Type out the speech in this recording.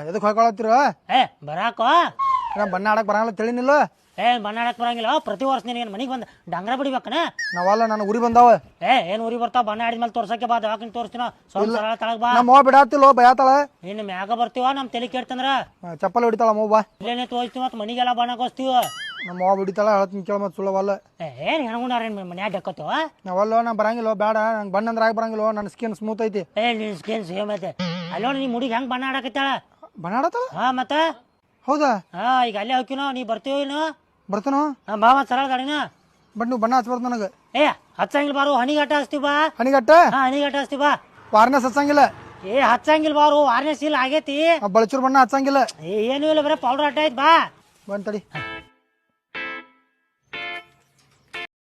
ಎದಕ್ ಹೊಯ್ಕೊಳತ್ತಿರ ಬರಾಕ ಬಣ್ಣ ಆಡಕ್ ಬರಂಗಿಲ್ಲ ತಿಳಿನಿಲ್ಲ ಬಣ್ಣ ಆಡಕ್ ಬರಂಗಿಲ್ಲ ಪ್ರತಿ ವರ್ಷ ನೀನು ಮನಿಗೆ ಬಂದು ಡಂಗ್ರ ಬಿಡಿಬೇಕನ ನಾವಲ್ಲ ನನ್ನ ಉರಿ ಬಂದಾವ ಏನ್ ಊರಿ ಬರ್ತಾವ ಬಣ್ಣ ಆಡಿದ್ಮೇಲೆ ತೋರ್ಸಕ್ಕೆ ಬಾ ದವಾಖಾನೆ ತೋರಿಸ್ತೀನ ಸ್ವಲ್ಪ ಸರಳ ತಳಗ್ ಬಾ ನಮ್ಮ ಬಿಡಾತಿಲ್ಲ ಭಯತಾಳ ಇನ್ನು ಮ್ಯಾಗ ಬರ್ತೀವ ನಮ್ ತಲೆ ಕೇಳ್ತಂದ್ರ ಚಪ್ಪಲ್ ಹೊಡಿತಾಳ ಮೋ ಬಾ ಇಲ್ಲೇನೆ ತೋರಿಸ್ತೀವಿ ಮತ್ ಮನಿಗೆಲ್ಲ ಬಣ್ಣ ಕೋಸ್ತೀವ ನಮ್ಮ ಬಿಡಿತಾಳ ಹೇಳ್ತೀನಿ ಕೇಳ ಮತ್ ಸುಳ್ಳವಲ್ಲ ಏನ್ ಹೆಣ್ಗುಣಾರೇನ್ ಮನ್ಯಾಗ ಡಕ್ಕತ್ತೀವ ನಾವಲ್ಲ ನಾ ಬರಂಗಿಲ್ಲ ಬೇಡ ನಂಗೆ ಬಣ್ಣ ಅಂದ್ರೆ ಆಗಿ ಬರಂಗಿಲ್ಲ ನನ್ನ ಸ್ಕಿನ್ ಸ್ಮೂತ್ ಐತಿ ನಿನ್ ಸ್ಕಿನ್ ಸೇಮ್ ಐತೆ ಅಲ್ಲೋಣ ನೀ ಮುಡಿಗೆ ಹೆಂಗ್ ಬಣ್ಣ ಆಡಕತ್ತಾಳ ಬಣ್ಣ ಆಡತಾಳ ಮತ್ತ ಹೌದಾ ಈಗ ಅಲ್ಲೇ ಹೋಗಿನೋ ನೀ ಬರ್ತೀವ ಏನು ಬರ್ತಾನೋ ಬಾ ಮತ್ ಸರಳ ಗಾಡಿನ ಬಟ್ ನೀವು ಬಣ್ಣ ಹಚ್ಬಾರ್ದು ನನಗೆ ಹಚ್ಚಂಗಿಲ್ ಬಾರು ಹಣಿಗಟ್ಟ ಹಚ್ತೀವಿ ಬಾ ಹಣಿಗಟ್ಟ ಹಣಿಗಟ್ಟ ಹಚ್ತೀವಿ ಬಾ ವಾರ್ನೆಸ್ ಹಚ್ಚಂಗಿಲ್ಲ ಹಚ್ಚಂಗಿಲ್ ಬಾರು ವಾರ್ನೆಸ್ ಇಲ್ಲ ಆಗೇತಿ ಬಳಚೂರ್ ಬಣ್ಣ ಹಚ್ಚಂಗಿಲ್ಲ ಏನು ಇಲ್ಲ ಬರೀ ಪೌಡರ್ ಅಟ್ಟ ಐತ್ ಬಾ ಬಂತಡಿ